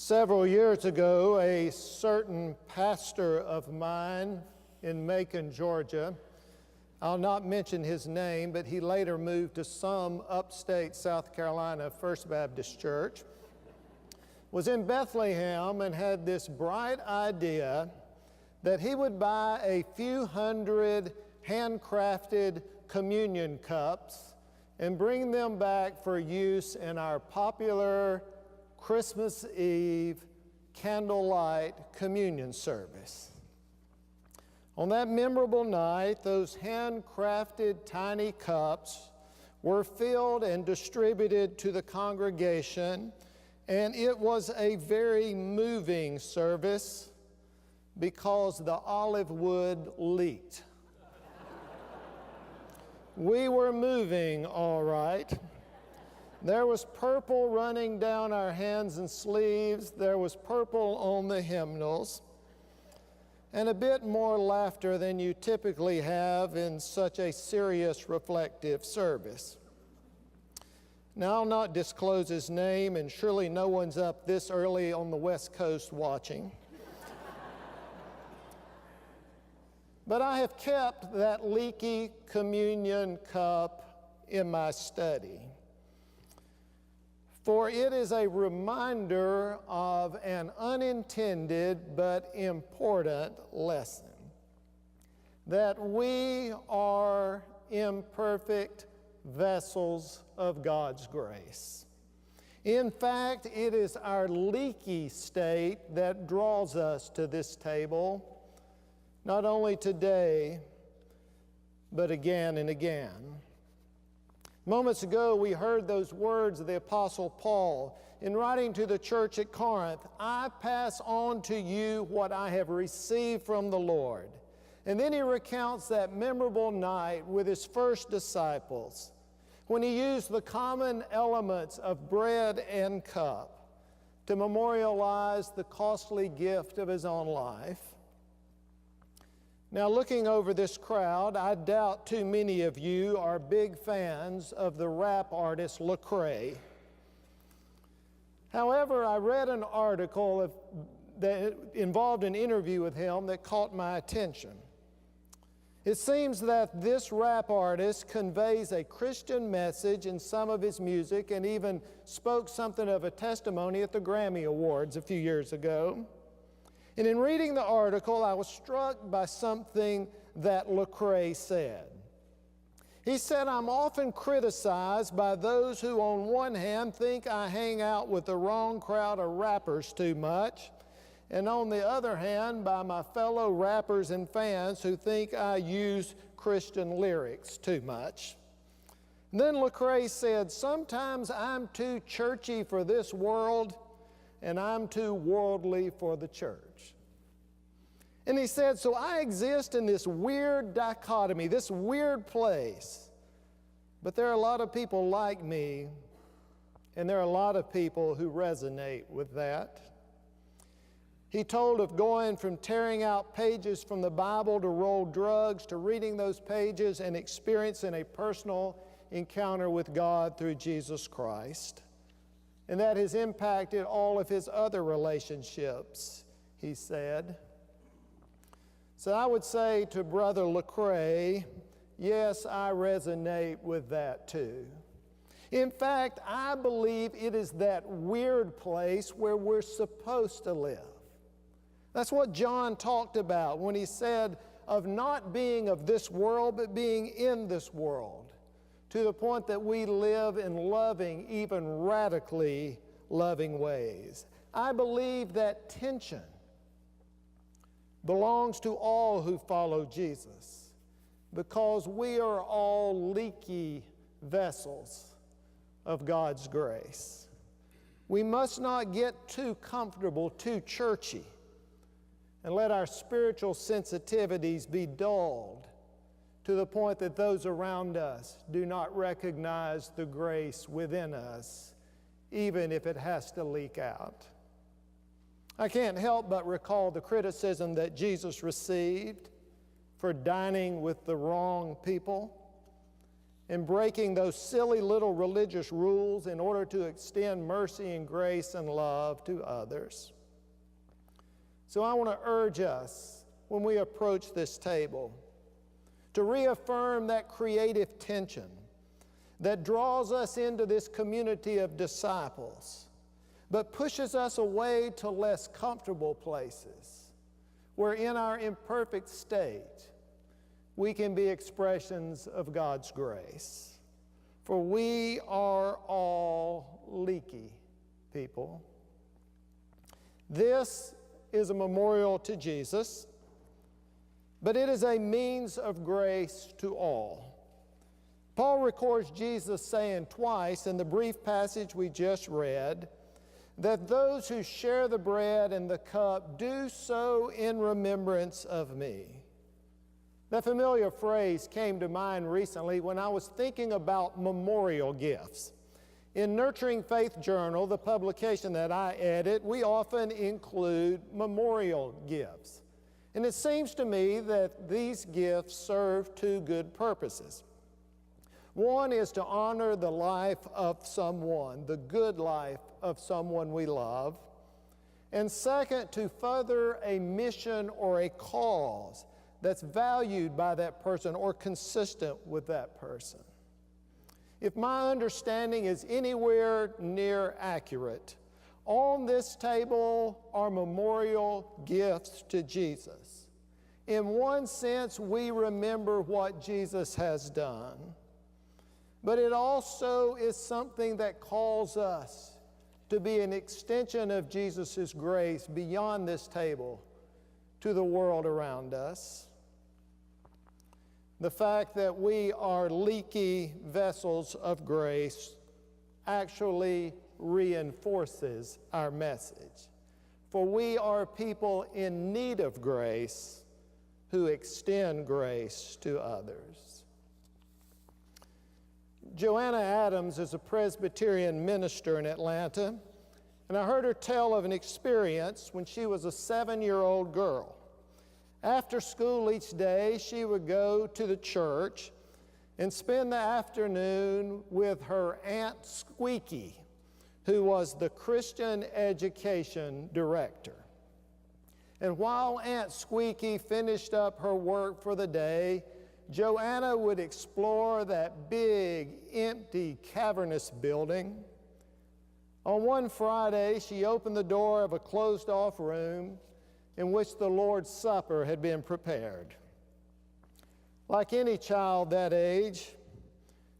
Several years ago, a certain pastor of mine in Macon, Georgia, I'll not mention his name, but he later moved to some upstate South Carolina First Baptist Church, was in Bethlehem and had this bright idea that he would buy a few hundred handcrafted communion cups and bring them back for use in our popular Christmas Eve candlelight communion service. On that memorable night, those handcrafted tiny cups were filled and distributed to the congregation, and it was a very moving service because the olive wood leaked. We were moving all right. There was purple running down our hands and sleeves. There was purple on the hymnals. And a bit more laughter than you typically have in such a serious, reflective service. Now, I'll not disclose his name, and surely no one's up this early on the West Coast watching. But I have kept that leaky communion cup in my study, for it is a reminder of an unintended but important lesson, that we are imperfect vessels of God's grace. In fact, it is our leaky state that draws us to this table, not only today, but again and again. Moments ago, we heard those words of the Apostle Paul in writing to the church at Corinth, "I pass on to you what I have received from the Lord." And then he recounts that memorable night with his first disciples when he used the common elements of bread and cup to memorialize the costly gift of his own life. Now, looking over this crowd, I doubt too many of you are big fans of the rap artist Lecrae. However, I read an article that involved an interview with him that caught my attention. It seems that this rap artist conveys a Christian message in some of his music and even spoke something of a testimony at the Grammy Awards a few years ago. And in reading the article, I was struck by something that Lecrae said. He said, "I'm often criticized by those who on one hand think I hang out with the wrong crowd of rappers too much, and on the other hand by my fellow rappers and fans who think I use Christian lyrics too much." And then Lecrae said, "Sometimes I'm too churchy for this world, and I'm too worldly for the church." And he said, "So I exist in this weird dichotomy, this weird place. But there are a lot of people like me, and there are a lot of people who resonate with that." He told of going from tearing out pages from the Bible to roll drugs, to reading those pages and experiencing a personal encounter with God through Jesus Christ. And that has impacted all of his other relationships, he said. So I would say to Brother Lecrae, yes, I resonate with that too. In fact, I believe it is that weird place where we're supposed to live. That's what John talked about when he said of not being of this world, but being in this world, to the point that we live in loving, even radically loving ways. I believe that tension belongs to all who follow Jesus, because we are all leaky vessels of God's grace. We must not get too comfortable, too churchy, and let our spiritual sensitivities be dulled to the point that those around us do not recognize the grace within us, even if it has to leak out. I can't help but recall the criticism that Jesus received for dining with the wrong people. and breaking those silly little religious rules in order to extend mercy and grace and love to others. So I want to urge us, when we approach this table, to reaffirm that creative tension that draws us into this community of disciples, but pushes us away to less comfortable places, where in our imperfect state, we can be expressions of God's grace. For we are all leaky people. This is a memorial to Jesus, but it is a means of grace to all. Paul records Jesus saying twice in the brief passage we just read that those who share the bread and the cup do so in remembrance of me. That familiar phrase came to mind recently when I was thinking about memorial gifts. In Nurturing Faith Journal, the publication that I edit, we often include memorial gifts. And it seems to me that these gifts serve two good purposes. One is to honor the life of someone, the good life of someone we love. And second, to further a mission or a cause that's valued by that person or consistent with that person. If my understanding is anywhere near accurate, on this table are memorial gifts to Jesus. In one sense, we remember what Jesus has done, but it also is something that calls us to be an extension of Jesus' grace beyond this table to the world around us. The fact that we are leaky vessels of grace actually reinforces our message. For we are people in need of grace who extend grace to others. Joanna Adams is a Presbyterian minister in Atlanta, and I heard her tell of an experience when she was a 7-year-old girl. After school each day, she would go to the church and spend the afternoon with her Aunt Squeaky, who was the Christian education director. And while Aunt Squeaky finished up her work for the day, Joanna would explore that big, empty, cavernous building. On one Friday, she opened the door of a closed-off room in which the Lord's Supper had been prepared. Like any child that age,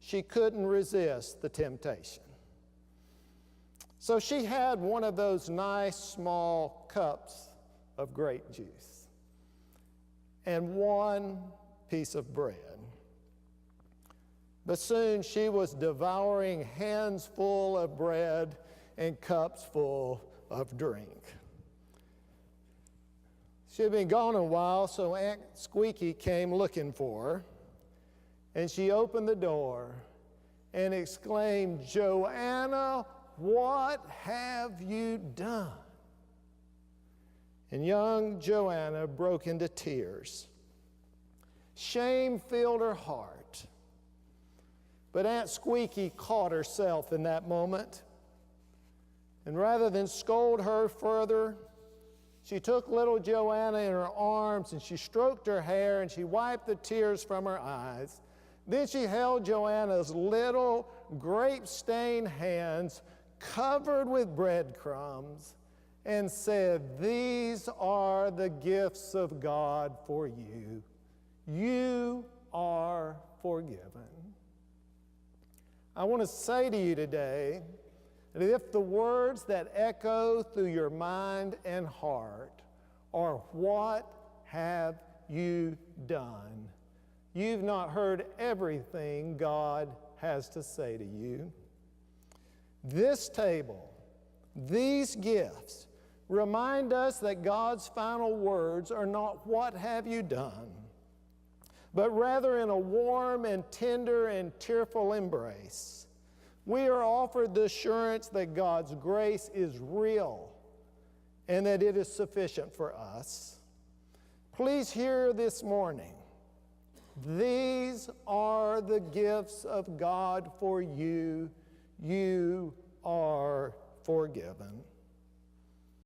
she couldn't resist the temptation. So she had one of those nice small cups of grape juice and one piece of bread. But soon she was devouring hands full of bread and cups full of drink. She had been gone a while, so Aunt Squeaky came looking for her, and she opened the door and exclaimed, "Joanna, what have you done?" And young Joanna broke into tears. Shame filled her heart. But Aunt Squeaky caught herself in that moment, and rather than scold her further, she took little Joanna in her arms and she stroked her hair and she wiped the tears from her eyes. Then she held Joanna's little grape-stained hands covered with breadcrumbs and said, "These are the gifts of God for you. You are forgiven." I want to say to you today that if the words that echo through your mind and heart are, "What have you done?" you've not heard everything God has to say to you. This table, these gifts, remind us that God's final words are not, "What have you done?" but rather in a warm and tender and tearful embrace. We are offered the assurance that God's grace is real and that it is sufficient for us. Please hear this morning These are the gifts of God for you. You are forgiven.